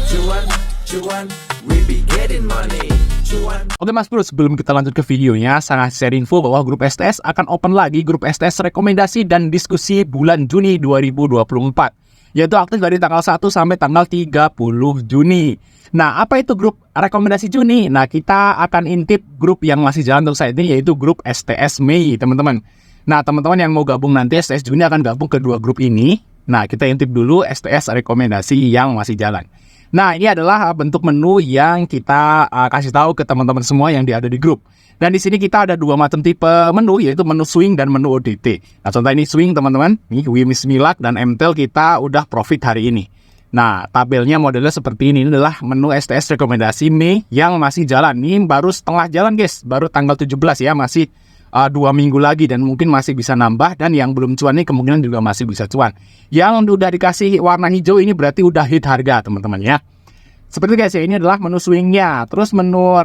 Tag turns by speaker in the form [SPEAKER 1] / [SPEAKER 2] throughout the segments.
[SPEAKER 1] Cuan, cuan, we be getting money. Cuan.
[SPEAKER 2] Oke Mas Bro, sebelum kita lanjut ke videonya, saya share info bahwa grup STS akan open lagi grup STS rekomendasi dan diskusi bulan Juni 2024. Yaitu aktif dari tanggal 1 sampai tanggal 30 Juni. Nah, apa itu grup rekomendasi Juni? Nah, kita akan intip grup yang masih jalan untuk saat ini, yaitu grup STS Mei, teman-teman. Nah, teman-teman yang mau gabung nanti STS Juni akan gabung ke dua grup ini. Nah, kita intip dulu STS rekomendasi yang masih jalan. Nah, ini adalah bentuk menu yang kita kasih tahu ke teman-teman semua yang ada di grup. Dan di sini kita ada dua macam tipe menu, yaitu menu swing dan menu ODT. Nah, contoh ini swing, teman-teman. Ini Wimis Milak dan MTEL kita udah profit hari ini. Nah, tabelnya modelnya seperti ini. Ini adalah menu STS rekomendasi Mei yang masih jalan. Ini baru setengah jalan, guys. Baru tanggal 17 ya, masih 2 minggu lagi dan mungkin masih bisa nambah. Dan yang belum cuan ini kemungkinan juga masih bisa cuan. Yang udah dikasih warna hijau ini berarti udah hit harga, teman-teman ya. Seperti guys ya, ini adalah menu swingnya. Terus menu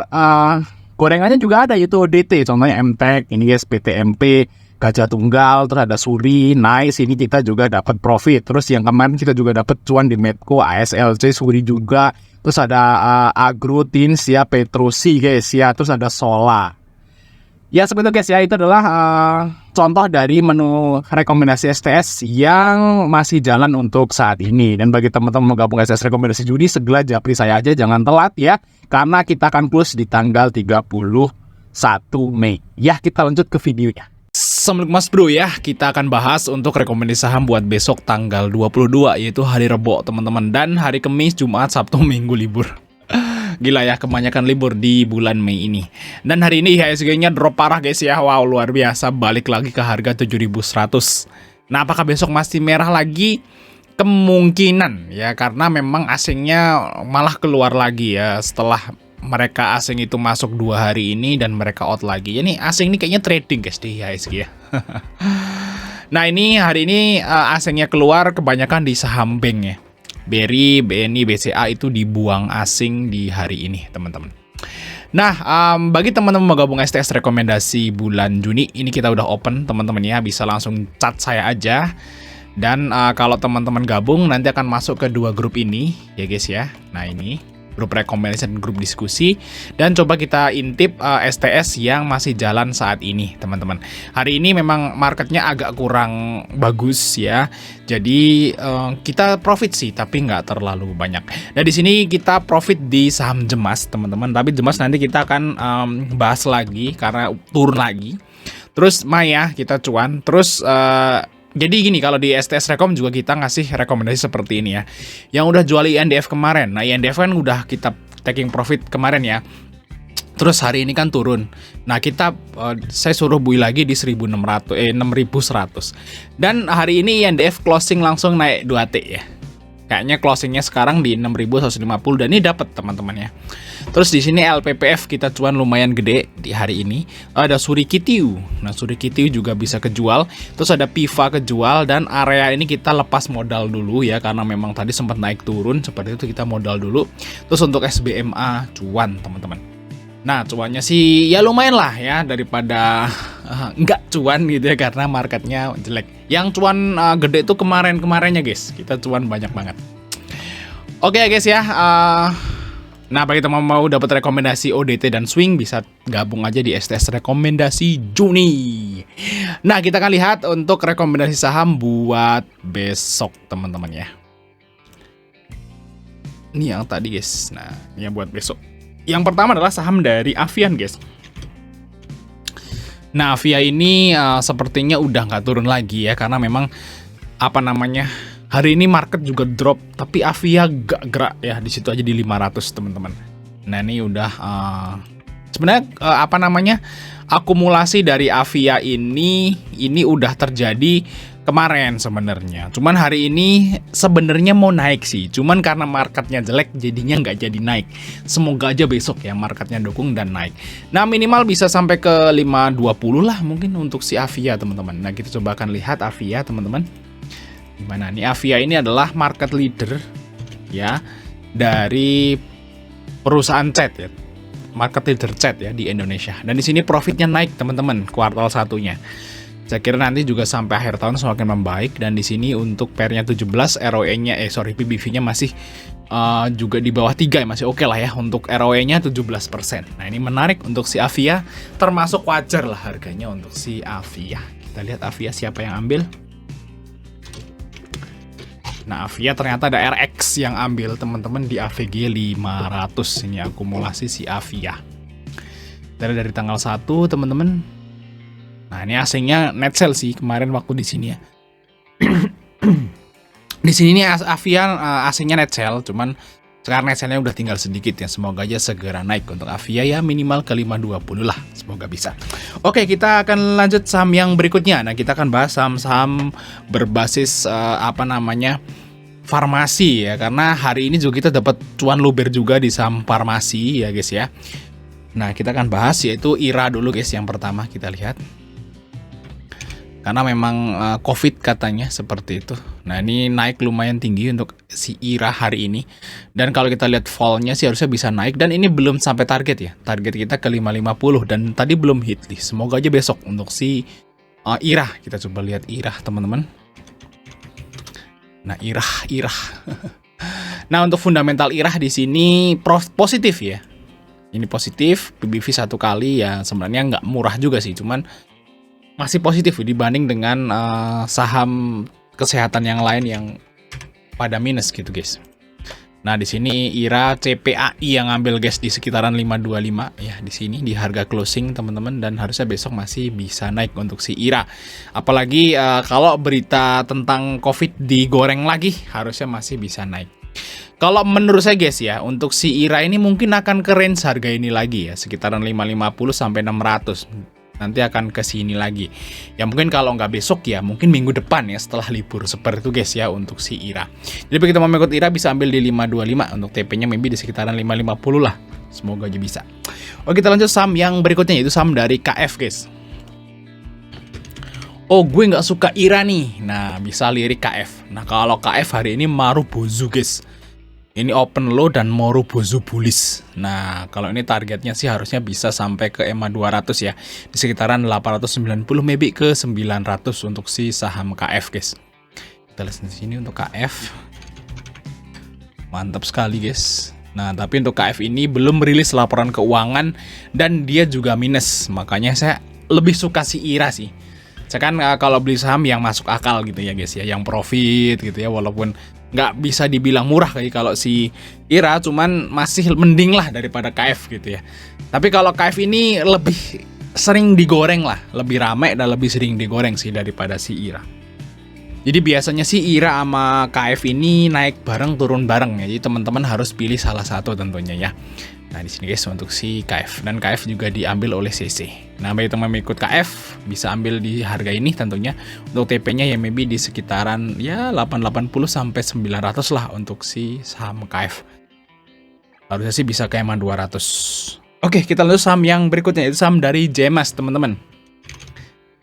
[SPEAKER 2] gorengannya juga ada, yaitu ODT. Contohnya MTEK, ini guys PTMP, Gajah Tunggal, terus ada Suri, Nice, ini kita juga dapat profit. Terus yang kemarin kita juga dapat cuan di Medco, ASLC, Suri juga. Terus ada Agro, Tins ya, Petrosi guys ya, terus ada Sola. Ya seperti itu guys ya, itu adalah contoh dari menu rekomendasi STS yang masih jalan untuk saat ini. Dan bagi teman-teman mau gabung STS rekomendasi Juni, segera japri saya aja, jangan telat ya. Karena kita akan close di tanggal 31 Mei. Ya, kita lanjut ke videonya.
[SPEAKER 3] Assalamualaikum Mas Bro ya, kita akan bahas untuk rekomendasi saham buat besok tanggal 22, yaitu hari Rebo teman-teman. Dan hari Kamis, Jumat, Sabtu, Minggu libur. Gila ya, kebanyakan libur di bulan Mei ini. Dan hari ini IHSG-nya drop parah guys ya. Wow, luar biasa, balik lagi ke harga 7.100. Nah, apakah besok masih merah lagi? Kemungkinan ya, karena memang asingnya malah keluar lagi ya setelah mereka asing itu masuk 2 hari ini dan mereka out lagi. Jadi asing ini kayaknya trading guys di IHSG ya. Nah, ini hari ini asingnya keluar kebanyakan di saham bank ya. BRI, BNI, BCA itu dibuang asing di hari ini, teman-teman. Nah, bagi teman-teman mau gabung STS rekomendasi bulan Juni, ini kita udah open, teman-teman ya. Bisa langsung chat saya aja. Dan kalau teman-teman gabung, nanti akan masuk ke 2 grup ini, ya guys ya. Nah, ini grup rekomendasi dan grup diskusi. Dan coba kita intip STS yang masih jalan saat ini, teman-teman. Hari ini memang marketnya agak kurang bagus ya. Jadi kita profit sih, tapi nggak terlalu banyak. Nah, di sini kita profit di saham Jemas, teman-teman. Tapi Jemas nanti kita akan bahas lagi karena turun lagi. Terus Maya kita cuan. Terus jadi gini, kalau di STS Rekom juga kita ngasih rekomendasi seperti ini ya. Yang udah jual INDF kemarin. Nah, INDF kan udah kita taking profit kemarin ya. Terus hari ini kan turun. Nah, saya suruh bui lagi di 6.100. Dan hari ini INDF closing langsung naik 2T ya. Kayaknya closingnya sekarang di 6.150 dan ini dapat teman-teman ya. Terus di sini LPPF kita cuan lumayan gede di hari ini. Ada Suri Kitiu. Nah, Suri Kitiu juga bisa kejual. Terus ada Piva kejual dan area ini kita lepas modal dulu ya, karena memang tadi sempat naik turun seperti itu, kita modal dulu. Terus untuk SBMA cuan, teman-teman. Nah, cuannya sih ya lumayan lah ya, daripada nggak cuan gitu ya, karena marketnya jelek. Yang cuan gede itu kemarinnya guys, kita cuan banyak banget. Oke guys ya, nah bagi teman mau dapat rekomendasi ODT dan swing, bisa gabung aja di STS rekomendasi Juni. Nah, kita akan lihat untuk rekomendasi saham buat besok teman-teman ya. Ini yang tadi guys, nah ini yang buat besok. Yang pertama adalah saham dari Avian guys. Nah, Avia ini sepertinya udah nggak turun lagi ya, karena memang hari ini market juga drop, tapi Avia gak gerak ya, di situ aja di 500 teman-teman. Nah, ini udah sebenarnya akumulasi dari Avia ini udah terjadi kemarin sebenarnya. Cuman hari ini sebenarnya mau naik sih. Cuman karena marketnya jelek jadinya nggak jadi naik. Semoga aja besok ya marketnya dukung dan naik. Nah, minimal bisa sampai ke 520 lah mungkin untuk si Avia teman-teman. Nah, kita coba akan lihat Avia teman-teman. Gimana nih? Avia ini adalah market leader ya dari perusahaan cat ya. Market leader cat ya di Indonesia. Dan di sini profitnya naik teman-teman kuartal satunya. Saya kira nanti juga sampai akhir tahun semakin membaik. Dan di sini untuk pairnya 17, ROE-nya PBV-nya masih juga di bawah 3 ya, masih oke lah ya. Untuk ROE-nya 17%. Nah, ini menarik untuk si Avia, termasuk wajar lah harganya untuk si Avia. Kita lihat Avia siapa yang ambil. Nah, Avia ternyata ada RX yang ambil teman-teman di AVG 500. Ini akumulasi si Avia. Dari tanggal 1 teman-teman. Nah, ini AC-nya net sell sih kemarin waktu di sini ya. Di sini nih Avia AC-nya net sell, cuman sekarang net sell-nya udah tinggal sedikit ya. Semoga aja segera naik untuk Avia ya, minimal ke 520 lah. Semoga bisa. Oke, kita akan lanjut saham yang berikutnya. Nah, kita akan bahas saham-saham berbasis farmasi ya, karena hari ini juga kita dapat cuan luber juga di saham farmasi ya guys ya. Nah, kita akan bahas yaitu IRA dulu guys, yang pertama kita lihat. Karena memang COVID katanya seperti itu. Nah, ini naik lumayan tinggi untuk si IRA hari ini. Dan kalau kita lihat fall-nya sih harusnya bisa naik. Dan ini belum sampai target ya. Target kita ke 550 dan tadi belum hit nih. Semoga aja besok untuk si IRA. Kita coba lihat IRA teman-teman. Nah, IRA. Nah, untuk fundamental IRA di sini positif ya. Ini positif, PBV 1 kali ya, sebenarnya nggak murah juga sih, cuman masih positif dibanding dengan saham kesehatan yang lain yang pada minus gitu guys. Nah, di sini IRA CPAI yang ambil guys di sekitaran 525 ya, di sini di harga closing teman-teman, dan harusnya besok masih bisa naik untuk si IRA. Apalagi kalau berita tentang COVID digoreng lagi, harusnya masih bisa naik. Kalau menurut saya guys ya, untuk si IRA ini mungkin akan ke range harga ini lagi ya, sekitaran 550 sampai 600. Nanti akan ke sini lagi. Ya mungkin kalau nggak besok ya, mungkin minggu depan ya setelah libur seperti itu guys ya untuk si IRA. Jadi begitu mau mengikut IRA bisa ambil di 525, untuk TP-nya maybe di sekitaran 550 lah. Semoga aja bisa. Oke, kita lanjut saham yang berikutnya, yaitu saham dari KF guys. Oh, gue nggak suka IRA nih. Nah, bisa lirik KF. Nah, kalau KF hari ini Marubozu guys. Ini open low dan Marubozu bullish. Nah, kalau ini targetnya sih harusnya bisa sampai ke EMA 200 ya. Di sekitaran 890 maybe ke 900 untuk si saham KF guys. Kita lihat di sini untuk KF. Mantap sekali guys. Nah, tapi untuk KF ini belum rilis laporan keuangan dan dia juga minus. Makanya saya lebih suka si IRA sih. Saya kan kalau beli saham yang masuk akal gitu ya guys ya, yang profit gitu ya, walaupun nggak bisa dibilang murah kayak kalau si IRA, cuman masih mending lah daripada KF gitu ya. Tapi kalau KF ini lebih sering digoreng lah, lebih ramai dan lebih sering digoreng sih daripada si IRA. Jadi biasanya si IRA sama KF ini naik bareng turun bareng ya. Jadi teman-teman harus pilih salah satu tentunya ya. Nah, di sini guys untuk si KF, dan KF juga diambil oleh CC. Nah, bagi teman-teman ikut KF bisa ambil di harga ini tentunya. Untuk TP-nya ya maybe di sekitaran ya 880 sampai 900 lah untuk si saham KF. Harusnya sih bisa ke EMA 200. Oke, kita lanjut saham yang berikutnya, itu saham dari JMAS teman-teman.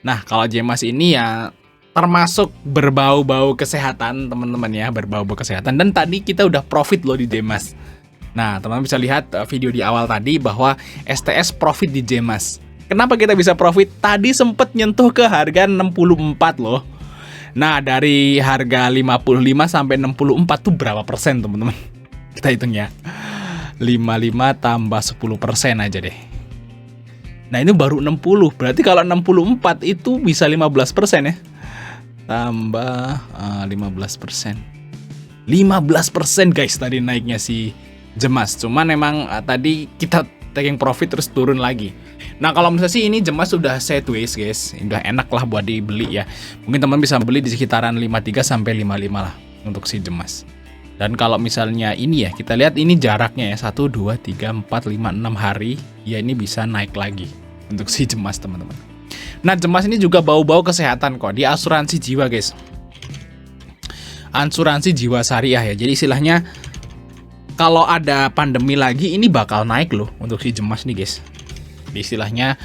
[SPEAKER 3] Nah, kalau JMAS ini ya termasuk berbau-bau kesehatan teman-teman ya, berbau-bau kesehatan, dan tadi kita udah profit loh di JMAS. Nah, teman-teman bisa lihat video di awal tadi bahwa STS profit di JMAS. Kenapa kita bisa profit? Tadi sempat nyentuh ke harga 64 loh. Nah, dari harga 55 sampai 64 tuh berapa persen teman-teman? Kita hitung ya. 55 tambah 10% aja deh. Nah, ini baru 60. Berarti kalau 64 itu bisa 15% ya. Tambah 15%. 15% guys tadi naiknya si JMAS. Cuman memang tadi kita taking profit terus turun lagi. Nah, kalau misalnya sih ini JMAS sudah sideways guys, udah enak lah buat dibeli ya. Mungkin teman bisa beli di sekitaran 53 sampai 55 lah untuk si JMAS. Dan kalau misalnya ini ya, kita lihat ini jaraknya ya, 1 2 3 4 5 6 hari, ya ini bisa naik lagi untuk si JMAS teman-teman. Nah, JMAS ini juga bau-bau kesehatan kok, di asuransi jiwa guys. Asuransi jiwa syariah ya. Jadi istilahnya kalau ada pandemi lagi ini bakal naik loh untuk si JMAS nih guys. Istilahnya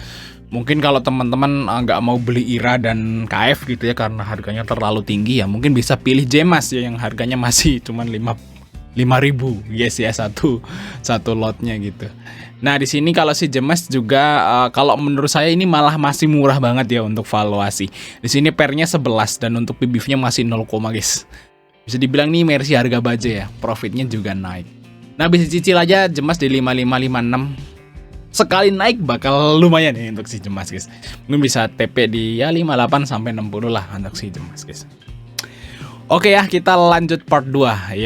[SPEAKER 3] mungkin kalau teman-teman nggak mau beli IRA dan KF gitu ya karena harganya terlalu tinggi ya, mungkin bisa pilih JMAS ya yang harganya masih cuman 5.000 guys ya, satu lotnya gitu. Nah, di sini kalau si Jemas juga kalau menurut saya ini malah masih murah banget ya untuk valuasi. Di sini pairnya 11 dan untuk PBV-nya masih 0, guys. Bisa dibilang nih Mercy harga baja ya, profitnya juga naik. Nah, bisa cicil aja Jemas di 5556. Sekali naik bakal lumayan ya untuk si Jemas, guys. Mungkin bisa TP di ya 58 sampai 60 lah untuk si Jemas, guys. Oke ya, kita lanjut part 2 ya.